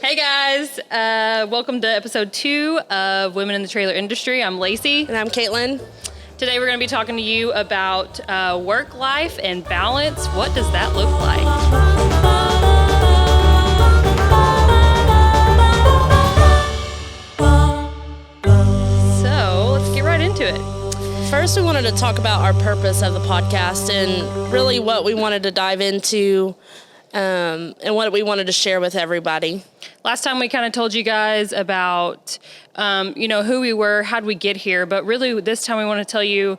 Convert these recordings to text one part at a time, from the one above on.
Hey guys, welcome to episode 2 of Women in the Trailer Industry. I'm Lacey. And I'm Caitlin. Today we're going to be talking to you about work life and balance. What does that look like? So let's get right into it. First, we wanted to talk about our purpose of the podcast and really what we wanted to dive into and what we wanted to share with everybody. Last time we kind of told you guys about, who we were, how did we get here, but really this time we want to tell you,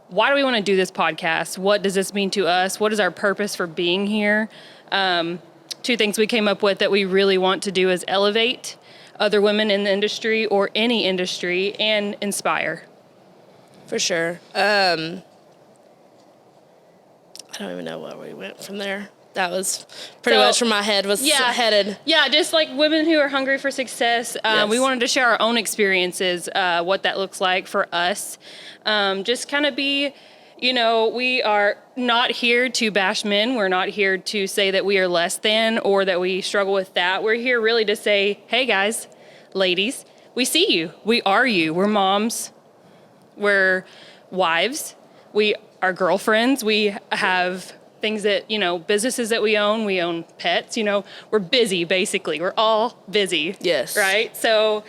why do we want to do this podcast? What does this mean to us? What is our purpose for being here? 2 things we came up with that we really want to do is elevate other women in the industry or any industry and inspire. For sure. I don't even know where we went from there. That was pretty much where my head was headed. Yeah, just like women who are hungry for success. Yes. We wanted to share our own experiences, what that looks like for us. Just kind of be, we are not here to bash men. We're not here to say that we are less than or that we struggle with that. We're here really to say, hey guys, ladies, we see you. We are you. We're moms. We're wives. We are girlfriends. We have things that, businesses that we own pets, we're busy basically. We're all busy. Yes. Right? So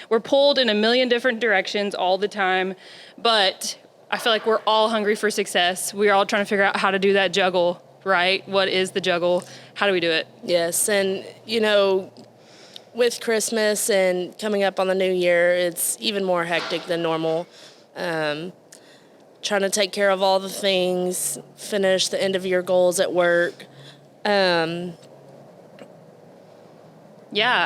we're pulled in a million different directions all the time, but I feel like we're all hungry for success. We're all trying to figure out how to do that juggle, right? What is the juggle? How do we do it? Yes. And, with Christmas and coming up on the new year, it's even more hectic than normal. Trying to take care of all the things, finish the end of year goals at work. Yeah,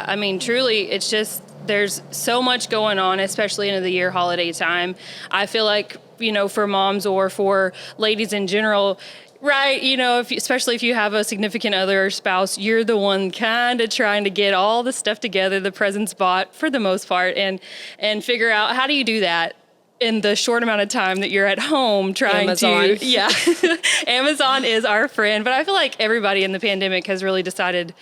I mean, truly, it's just, there's so much going on, especially end of the year holiday time. I feel like, for moms or for ladies in general, right, especially if you have a significant other or spouse, you're the one kind of trying to get all the stuff together, the presents bought for the most part, and figure out how do you do that in the short amount of time that you're at home trying Amazon. to, yeah. Amazon is our friend, but I feel like everybody in the pandemic has really decided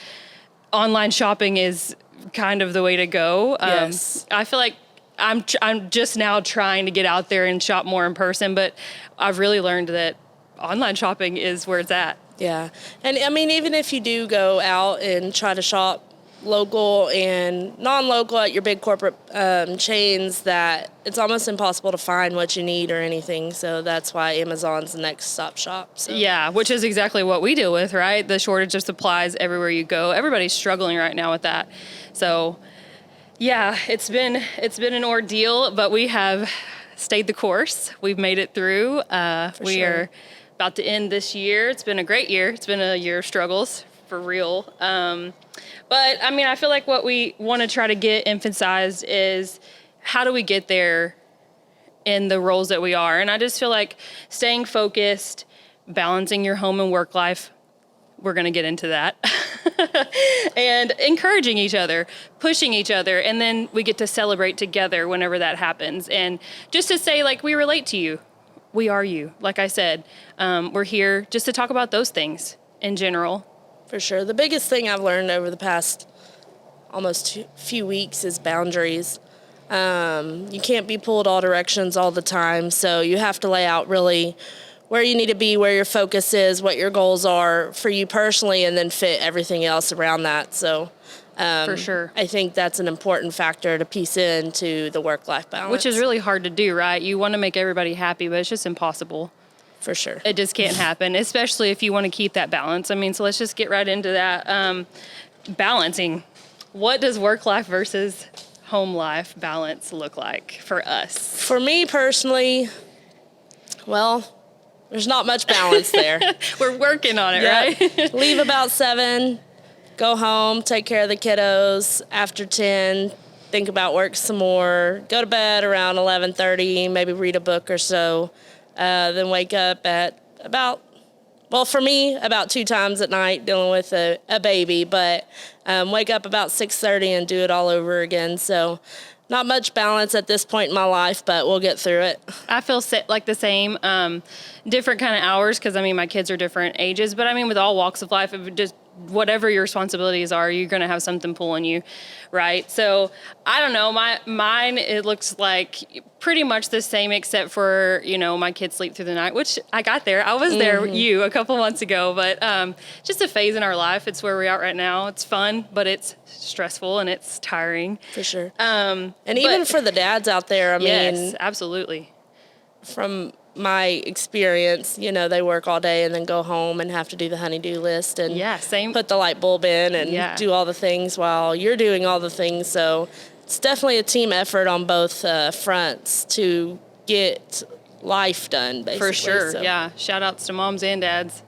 online shopping is kind of the way to go. Yes. I feel like I'm just now trying to get out there and shop more in person, but I've really learned that online shopping is where it's at. Yeah. And I mean, even if you do go out and try to shop local and non-local at your big corporate chains, that it's almost impossible to find what you need or anything. So that's why Amazon's the next stop shop. So. Yeah, which is exactly what we deal with, right? The shortage of supplies everywhere you go. Everybody's struggling right now with that. So yeah, it's been an ordeal, but we have stayed the course. We've made it through. We are about to end this year. It's been a great year. It's been a year of struggles for real. But I mean, I feel like what we want to try to get emphasized is how do we get there in the roles that we are? And I just feel like staying focused, balancing your home and work life, we're going to get into that, and encouraging each other, pushing each other, and then we get to celebrate together whenever that happens. And just to say, like, we relate to you. We are you. Like I said, we're here just to talk about those things in general. For sure. The biggest thing I've learned over the past almost few weeks is boundaries. You can't be pulled all directions all the time, so you have to lay out really where you need to be, where your focus is, what your goals are for you personally, and then fit everything else around that. So for sure. I think that's an important factor to piece into the work-life balance. Which is really hard to do, right? You want to make everybody happy, but it's just impossible. For sure. It just can't happen, especially if you want to keep that balance. I mean, so let's just get right into that. Balancing. What does work life versus home life balance look like for us? For me personally, well, there's not much balance there. We're working on it, right? Leave about 7, go home, take care of the kiddos. After 10, think about work some more. Go to bed around 11:30, maybe read a book or so. Then wake up at for me, about 2 times at night dealing with a baby, but wake up about 6:30 and do it all over again. So not much balance at this point in my life, but we'll get through it. I feel like the same, different kind of hours because, I mean, my kids are different ages. But, I mean, with all walks of life, whatever your responsibilities are, you're going to have something pulling you, right? So I don't know, mine, it looks like pretty much the same, except for, my kids sleep through the night, which I got there. I was there with you a couple months ago, but just a phase in our life. It's where we're at right now. It's fun, but it's stressful and it's tiring. For sure. And even for the dads out there, yes, absolutely. From my experience, they work all day and then go home and have to do the honey-do list and same. Put the light bulb in and do all the things while you're doing all the things. So it's definitely a team effort on both fronts to get life done, basically. For sure, so. yeah. Shout outs to moms and dads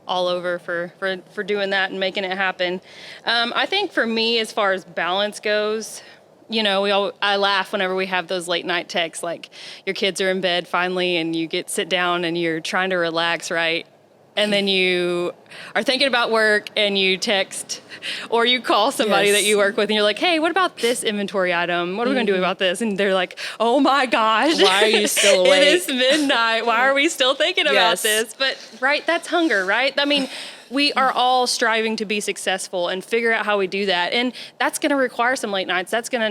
all over for doing that and making it happen. I think for me, as far as balance goes, I laugh whenever we have those late night texts, like your kids are in bed finally and you sit down and you're trying to relax, right? And then you are thinking about work and you text or you call somebody that you work with and you're like, hey, what about this inventory item? What are we going to do about this? And they're like, oh my gosh. Why are you still awake? It is midnight. Why are we still thinking about this? But, right, that's hunger, right? I mean, we are all striving to be successful and figure out how we do that. And that's going to require some late nights. That's going to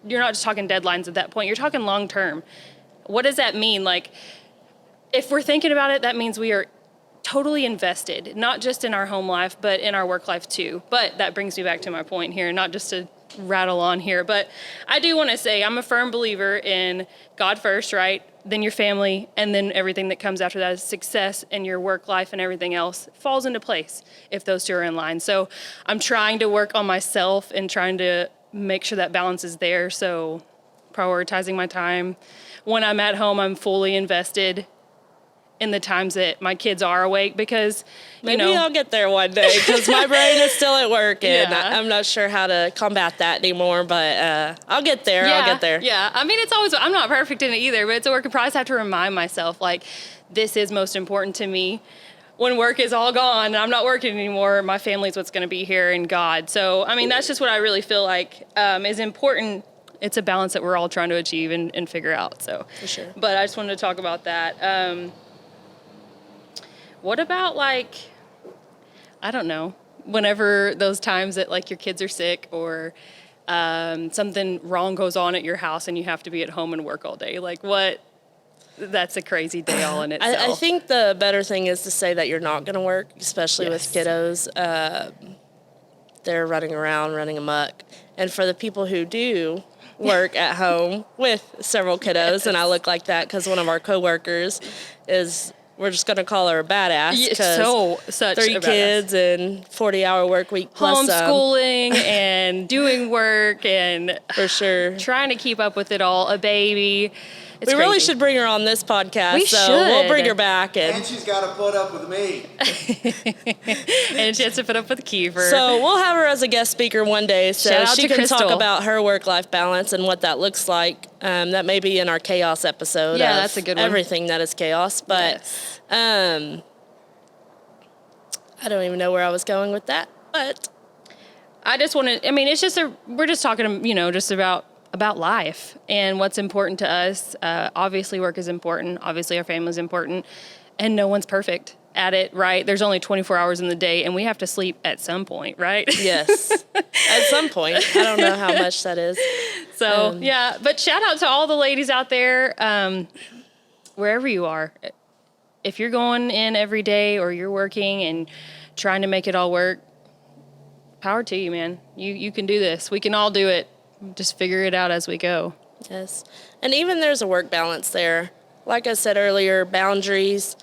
you're not just talking deadlines at that point. You're talking long term. What does that mean? Like, if we're thinking about it, that means we are totally invested, not just in our home life, but in our work life too. But that brings me back to my point here, not just to rattle on here, but I do want to say I'm a firm believer in God first, right? Then your family, and then everything that comes after that is success, and your work life and everything else falls into place if those two are in line. So I'm trying to work on myself and trying to make sure that balance is there. So prioritizing my time. When I'm at home, I'm fully invested in the times that my kids are awake, because maybe I'll get there one day, because my brain is still at work and I'm not sure how to combat that anymore, but I'll get there. I'll get there. Yeah. I mean, I'm not perfect in it either, but it's a work in progress. I have to remind myself, like, this is most important to me. When work is all gone and I'm not working anymore, my family's what's going to be here, and God. So, I mean, that's just what I really feel like is important. It's a balance that we're all trying to achieve and figure out. So, for sure. But I just wanted to talk about that. What about, like, I don't know, whenever those times that, like, your kids are sick or something wrong goes on at your house and you have to be at home and work all day? Like, that's a crazy day all in itself. I think the better thing is to say that you're not going to work, especially with kiddos. They're running around, running amok. And for the people who do work at home with several kiddos, and I look like that because one of our coworkers is... We're just going to call her a badass, because such 3 kids and 40-hour work week plus homeschooling and doing work and for sure trying to keep up with it all. A baby. We really should bring her on this podcast. We should. We'll bring her back. And she's got to put up with me. And she has to put up with Kiefer. So we'll have her as a guest speaker one day, so she can Crystal. talk about her work-life balance and what that looks like. That may be in our chaos episode. Yeah, that's a good one. Everything that is chaos. But I don't even know where I was going with that. But I just want to, I mean, we're just talking, just about life and what's important to us. Obviously work is important. Obviously our family is important, and no one's perfect at it, right? There's only 24 hours in the day, and we have to sleep at some point, right? Yes. At some point. I don't know how much that is. So, but shout out to all the ladies out there, wherever you are. If you're going in every day or you're working and trying to make it all work, power to you, man. You can do this. We can all do it. Just figure it out as we go. Yes. And even there's a work balance there. Like I said earlier, boundaries.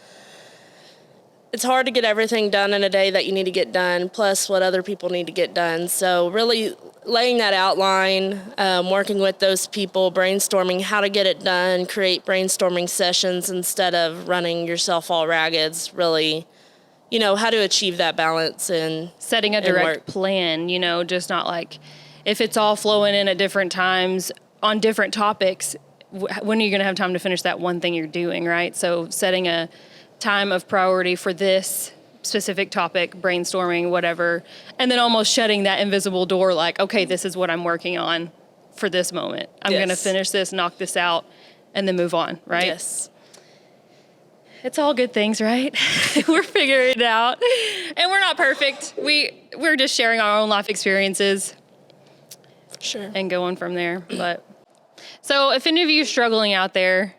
It's hard to get everything done in a day that you need to get done, plus what other people need to get done. So really laying that outline, working with those people, brainstorming how to get it done, create brainstorming sessions instead of running yourself all ragged, really, how to achieve that balance and setting a direct plan, just not like, if it's all flowing in at different times on different topics, when are you going to have time to finish that one thing you're doing, right? So setting a time of priority for this specific topic, brainstorming, whatever, and then almost shutting that invisible door like, okay, this is what I'm working on for this moment. I'm going to finish this, knock this out, and then move on, right? Yes. it's all good things, right? We're figuring it out. And we're not perfect. We're just sharing our own life experiences. Sure. And going from there. But so if any of you are struggling out there,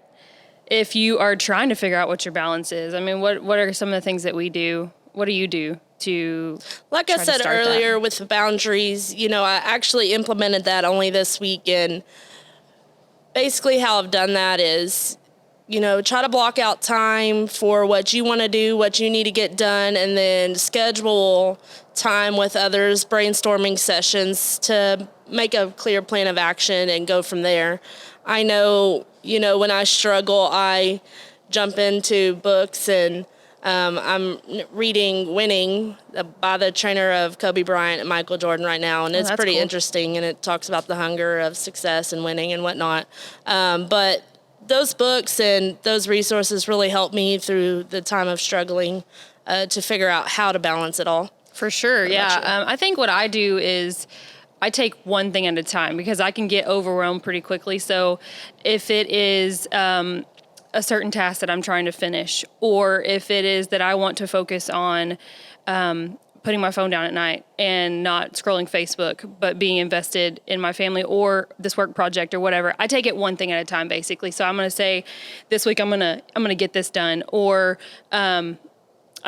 if you are trying to figure out what your balance is, I mean, what are some of the things that we do? What do you do to Like I said earlier with the boundaries, I actually implemented that only this week. And basically how I've done that is, try to block out time for what you want to do, what you need to get done, and then schedule time with others, brainstorming sessions to make a clear plan of action and go from there. I know, when I struggle, I jump into books, and I'm reading Winning by the trainer of Kobe Bryant and Michael Jordan right now, and it's pretty interesting, and it talks about the hunger of success and winning and whatnot. But those books and those resources really helped me through the time of struggling to figure out how to balance it all. For sure, yeah. I think what I do is I take one thing at a time because I can get overwhelmed pretty quickly. So if it is a certain task that I'm trying to finish, or if it is that I want to focus on putting my phone down at night and not scrolling Facebook, but being invested in my family or this work project or whatever, I take it one thing at a time, basically. So I'm going to say this week I'm going to get this done, or I'm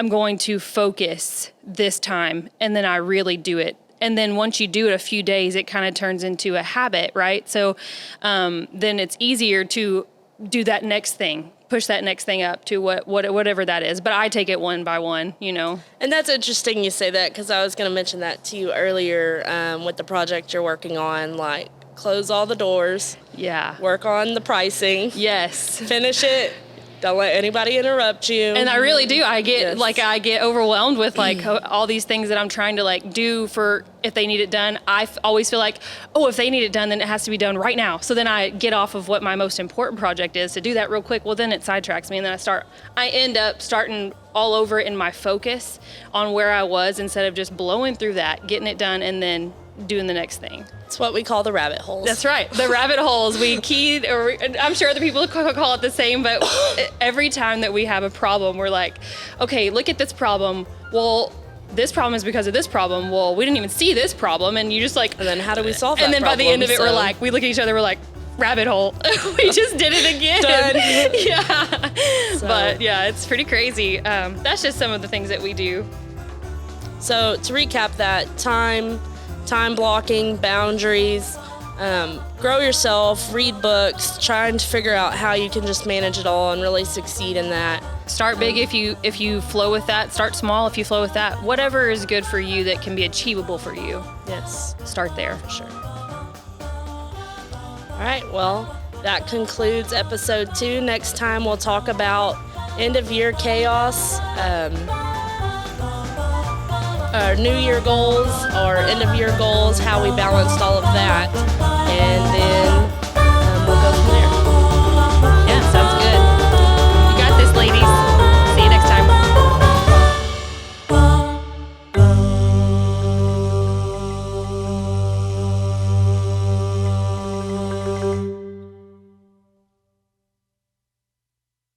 going to focus this time, and then I really do it. And then once you do it a few days, it kind of turns into a habit, right? So then it's easier to do that next thing, push that next thing up to whatever that is. But I take it one by one, And that's interesting you say that, because I was going to mention that to you earlier with the project you're working on, like close all the doors. Yeah. Work on the pricing. Yes. Finish it. Don't let anybody interrupt you. And I really do. I get I get overwhelmed with all these things that I'm trying to do for if they need it done. I always feel like, if they need it done, then it has to be done right now. So then I get off of what my most important project is to do that real quick. Well, then it sidetracks me, and then I end up starting all over in my focus on where I was instead of just blowing through that, getting it done, and then doing the next thing. It's what we call the rabbit holes. That's right. The rabbit holes. I'm sure other people call it the same, but every time that we have a problem, we're like, okay, look at this problem. Well, this problem is because of this problem. Well, we didn't even see this problem. And you just and then how do we solve that And then problem? By the end of it, we look at each other, we're like, rabbit hole. We just did it again. Done. Yeah. So. But yeah, it's pretty crazy. That's just some of the things that we do. So to recap that, time blocking, boundaries, grow yourself, read books, trying to figure out how you can just manage it all and really succeed in that. Start big if you flow with that. Start small if you flow with that. Whatever is good for you that can be achievable for you. Yes. Start there. For sure. All right, well, that concludes episode 2. Next time we'll talk about end-of-year chaos, our New Year goals, our end-of-year goals, how we balanced all of that.